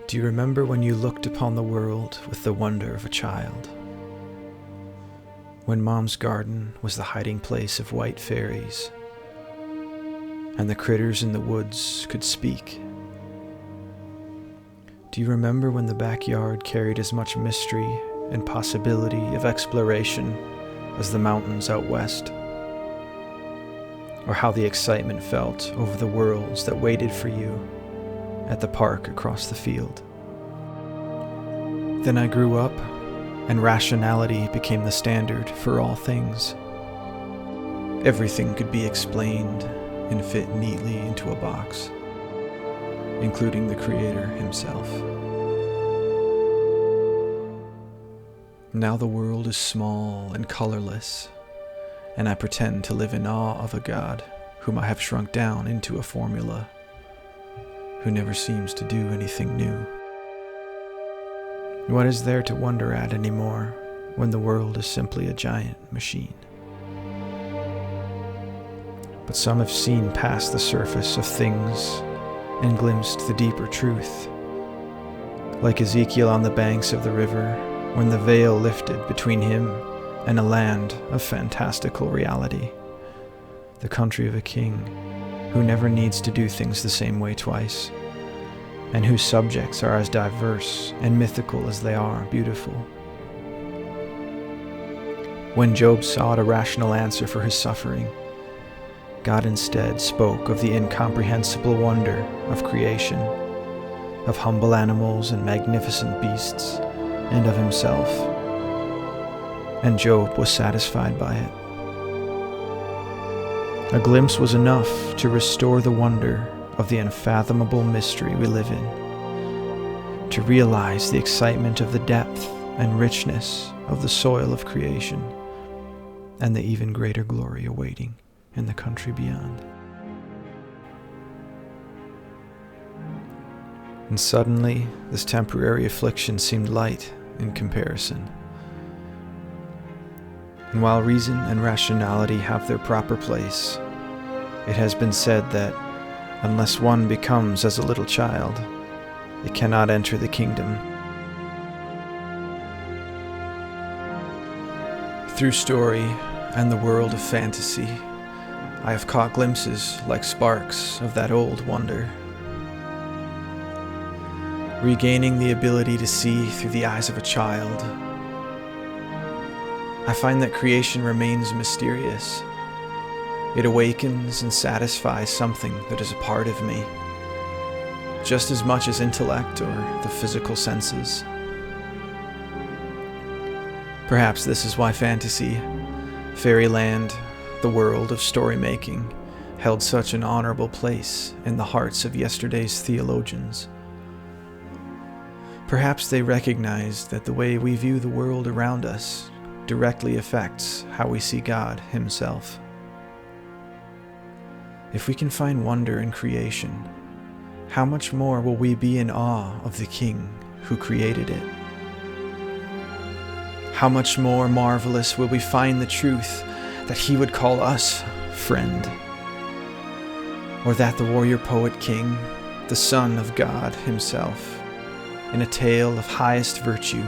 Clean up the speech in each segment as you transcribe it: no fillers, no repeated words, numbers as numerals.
Do you remember when you looked upon the world with the wonder of a child? When Mom's garden was the hiding place of white fairies, and the critters in the woods could speak? Do you remember when the backyard carried as much mystery and possibility of exploration as the mountains out west? Or how the excitement felt over the worlds that waited for you at the park across the field? Then I grew up, and rationality became the standard for all things. Everything could be explained and fit neatly into a box, including the Creator himself. Now the world is small and colorless, and I pretend to live in awe of a God whom I have shrunk down into a formula, who never seems to do anything new. What is there to wonder at anymore when the world is simply a giant machine? But some have seen past the surface of things and glimpsed the deeper truth, like Ezekiel on the banks of the river when the veil lifted between him and a land of fantastical reality, the country of a king who never needs to do things the same way twice, and whose subjects are as diverse and mythical as they are beautiful. When Job sought a rational answer for his suffering, God instead spoke of the incomprehensible wonder of creation, of humble animals and magnificent beasts, and of himself. And Job was satisfied by it. A glimpse was enough to restore the wonder of the unfathomable mystery we live in, to realize the excitement of the depth and richness of the soil of creation, and the even greater glory awaiting in the country beyond. And suddenly, this temporary affliction seemed light in comparison. And while reason and rationality have their proper place, it has been said that unless one becomes as a little child, it cannot enter the kingdom. Through story and the world of fantasy, I have caught glimpses like sparks of that old wonder. Regaining the ability to see through the eyes of a child, I find that creation remains mysterious. It awakens and satisfies something that is a part of me, just as much as intellect or the physical senses. Perhaps this is why fantasy, fairyland, the world of storymaking, held such an honorable place in the hearts of yesterday's theologians. Perhaps they recognized that the way we view the world around us directly affects how we see God himself. If we can find wonder in creation, how much more will we be in awe of the King who created it? How much more marvelous will we find the truth that he would call us friend, or that the warrior poet king, the Son of God himself, in a tale of highest virtue,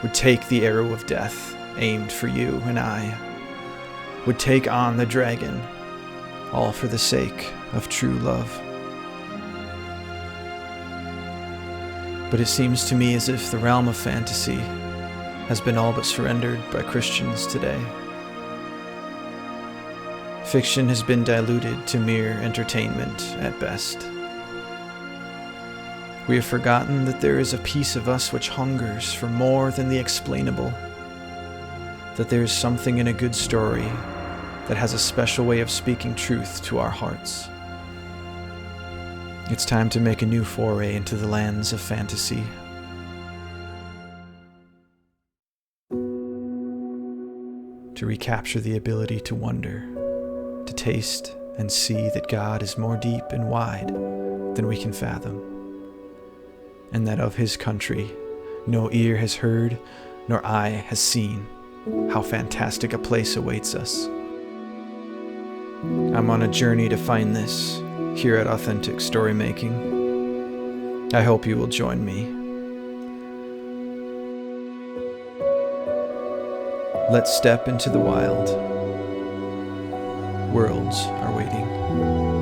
would take the arrow of death aimed for you and I, would take on the dragon, all for the sake of true love. But it seems to me as if the realm of fantasy has been all but surrendered by Christians today. Fiction has been diluted to mere entertainment at best. We have forgotten that there is a piece of us which hungers for more than the explainable, that there is something in a good story that has a special way of speaking truth to our hearts. It's time to make a new foray into the lands of fantasy. To recapture the ability to wonder, to taste and see that God is more deep and wide than we can fathom, and that of his country no ear has heard nor eye has seen how fantastic a place awaits us. I'm on a journey to find this here at Authentic Storymaking. I hope you will join me. Let's step into the wild. Worlds are waiting.